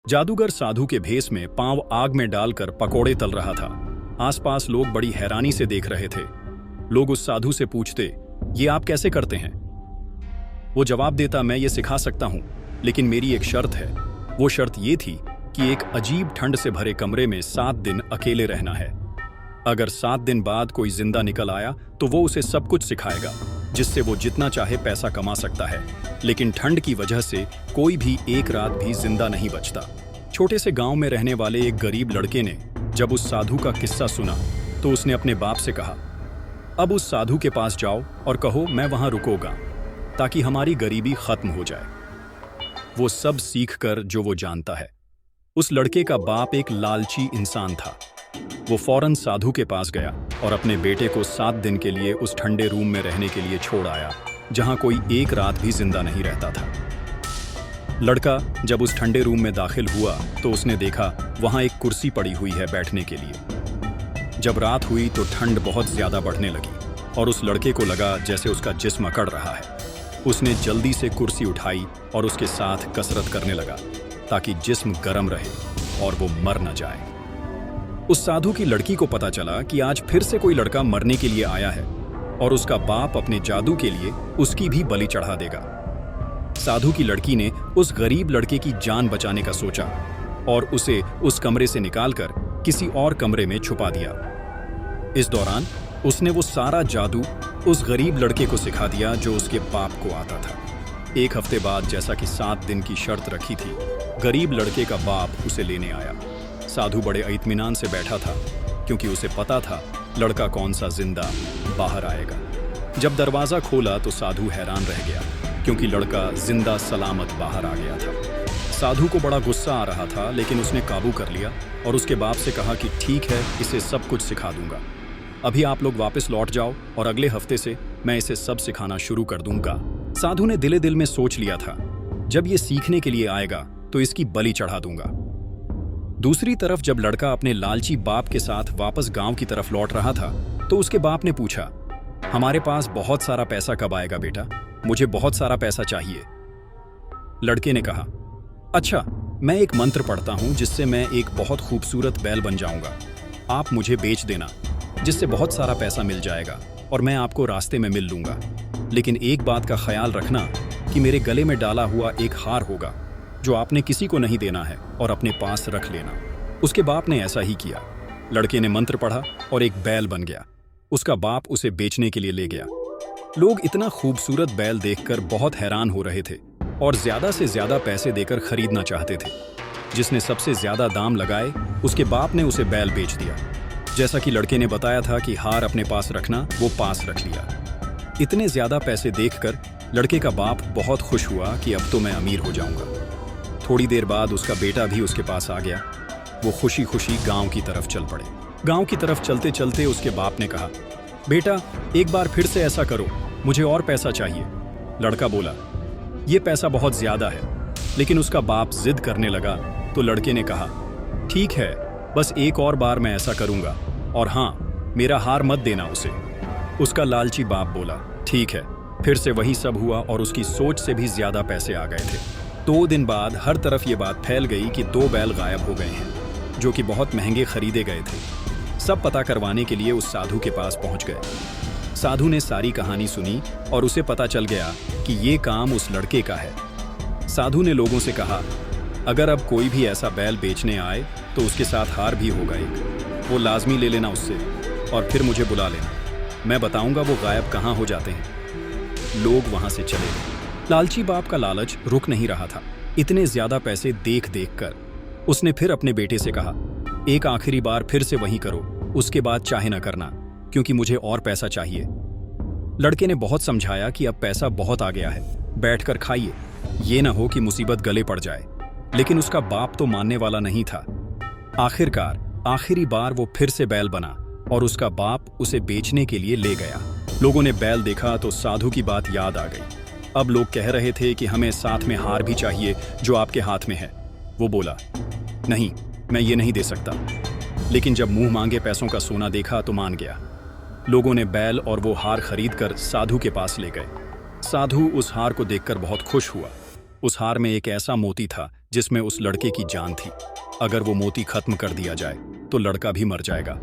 जादूगर साधु के भेष में पांव आग में डालकर पकोड़े तल रहा था। आसपास लोग बड़ी हैरानी से देख रहे थे। लोग उस साधु से पूछते, ये आप कैसे करते हैं? वो जवाब देता, मैं ये सिखा सकता हूं, लेकिन मेरी एक शर्त है। वो शर्त ये थी कि एक अजीब ठंड से भरे कमरे में 7 दिन अकेले रहना है। अगर 7 दिन बाद कोई जिंदा निकल आया तो वो उसे सब कुछ सिखाएगा, जिससे वो जितना चाहे पैसा कमा सकता है। लेकिन ठंड की वजह से कोई भी एक रात भी जिंदा नहीं बचता। छोटे से गांव में रहने वाले एक गरीब लड़के ने जब उस साधु का किस्सा सुना तो उसने अपने बाप से कहा, अब उस साधु के पास जाओ और कहो मैं वहां रुकूंगा, ताकि हमारी गरीबी खत्म हो जाए। वो सब सीख कर जो वो जानता है। उस लड़के का बाप एक लालची इंसान था। वो फौरन साधु के पास गया और अपने बेटे को 7 दिन के लिए उस ठंडे रूम में रहने के लिए छोड़ आया, जहां कोई एक रात भी जिंदा नहीं रहता था। लड़का जब उस ठंडे रूम में दाखिल हुआ तो उसने देखा वहां एक कुर्सी पड़ी हुई है बैठने के लिए। जब रात हुई तो ठंड बहुत ज्यादा बढ़ने लगी और उस लड़के को लगा जैसे उसका जिस्म अकड़ रहा है। उसने जल्दी से कुर्सी उठाई और उसके साथ कसरत करने लगा, ताकि जिस्म गर्म रहे और वो मर न जाए। उस साधु की लड़की को पता चला कि आज फिर से कोई लड़का मरने के लिए आया है और उसका बाप अपने जादू के लिए उसकी भी बलि चढ़ा देगा। साधु की लड़की ने उस गरीब लड़के की जान बचाने का सोचा और उसे उस कमरे से निकालकर किसी और कमरे में छुपा दिया। इस दौरान उसने वो सारा जादू उस गरीब लड़के को सिखा दिया जो उसके बाप को आता था। 1 हफ्ते बाद, जैसा कि 7 दिन की शर्त रखी थी, गरीब लड़के का बाप उसे लेने आया। साधु बड़े इत्मीनान से बैठा था, क्योंकि उसे पता था लड़का कौन सा जिंदा बाहर आएगा। जब दरवाजा खोला तो साधु हैरान रह गया, क्योंकि लड़का जिंदा सलामत बाहर आ गया था। साधु को बड़ा गुस्सा आ रहा था, लेकिन उसने काबू कर लिया और उसके बाप से कहा कि ठीक है, इसे सब कुछ सिखा दूंगा। अभी आप लोग वापस लौट जाओ और अगले हफ्ते से मैं इसे सब सिखाना शुरू कर दूंगा। साधु ने दिले दिल में सोच लिया था, जब ये सीखने के लिए आएगा तो इसकी बलि चढ़ा दूंगा। दूसरी तरफ जब लड़का अपने लालची बाप के साथ वापस गांव की तरफ लौट रहा था तो उसके बाप ने पूछा, हमारे पास बहुत सारा पैसा कब आएगा बेटा? मुझे बहुत सारा पैसा चाहिए। लड़के ने कहा, अच्छा, मैं एक मंत्र पढ़ता हूं जिससे मैं एक बहुत खूबसूरत बैल बन जाऊंगा। आप मुझे बेच देना, जिससे बहुत सारा पैसा मिल जाएगा और मैं आपको रास्ते में मिल लूंगा। लेकिन एक बात का ख्याल रखना कि मेरे गले में डाला हुआ एक हार होगा जो आपने किसी को नहीं देना है और अपने पास रख लेना। उसके बाप ने ऐसा ही किया। लड़के ने मंत्र पढ़ा और एक बैल बन गया। उसका बाप उसे बेचने के लिए ले गया। लोग इतना खूबसूरत बैल देखकर बहुत हैरान हो रहे थे और ज्यादा से ज्यादा पैसे देकर खरीदना चाहते थे। जिसने सबसे ज्यादा दाम लगाए उसके बाप ने उसे बैल बेच दिया। जैसा कि लड़के ने बताया था कि हार अपने पास रखना, वो पास रख लिया। इतने ज्यादा पैसे देखकर लड़के का बाप बहुत खुश हुआ कि अब तो मैं अमीर हो जाऊंगा। थोड़ी देर बाद उसका बेटा भी उसके पास आ गया। वो खुशी खुशी गांव की तरफ चल पड़े। गांव की तरफ चलते चलते उसके बाप ने कहा, बेटा एक बार फिर से ऐसा करो, मुझे और पैसा चाहिए। लड़का बोला, ये पैसा बहुत ज्यादा है। लेकिन उसका बाप जिद करने लगा तो लड़के ने कहा, ठीक है, बस एक और बार मैं ऐसा करूंगा, और हाँ, मेरा हार मत देना उसे। उसका लालची बाप बोला, ठीक है। फिर से वही सब हुआ और उसकी सोच से भी ज्यादा पैसे आ गए थे। 2 दिन बाद हर तरफ ये बात फैल गई कि 2 बैल गायब हो गए हैं, जो कि बहुत महंगे खरीदे गए थे। सब पता करवाने के लिए उस साधु के पास पहुंच गए। साधु ने सारी कहानी सुनी और उसे पता चल गया कि ये काम उस लड़के का है। साधु ने लोगों से कहा, अगर अब कोई भी ऐसा बैल बेचने आए तो उसके साथ हार भी होगा एक, वो लाजमी ले लेना उससे और फिर मुझे बुला लेना। मैं बताऊंगा वो गायब कहाँ हो जाते हैं। लोग वहां से चले गए। लालची बाप का लालच रुक नहीं रहा था। इतने ज्यादा पैसे देख देख कर उसने फिर अपने बेटे से कहा, एक आखिरी बार फिर से वही करो, उसके बाद चाहे न करना, क्योंकि मुझे और पैसा चाहिए। लड़के ने बहुत समझाया कि अब पैसा बहुत आ गया है, बैठकर खाइए, ये ना हो कि मुसीबत गले पड़ जाए। लेकिन उसका बाप तो मानने वाला नहीं था। आखिरकार आखिरी बार वो फिर से बैल बना और उसका बाप उसे बेचने के लिए ले गया। लोगों ने बैल देखा तो साधु की बात याद आ गई। अब लोग कह रहे थे कि हमें साथ में हार भी चाहिए जो आपके हाथ में है। वो बोला, नहीं, मैं ये नहीं दे सकता। लेकिन जब मुंह मांगे पैसों का सोना देखा तो मान गया। लोगों ने बैल और वो हार खरीदकर साधु के पास ले गए। साधु उस हार को देखकर बहुत खुश हुआ। उस हार में एक ऐसा मोती था जिसमें उस लड़के की जान थी। अगर वो मोती खत्म कर दिया जाए तो लड़का भी मर जाएगा।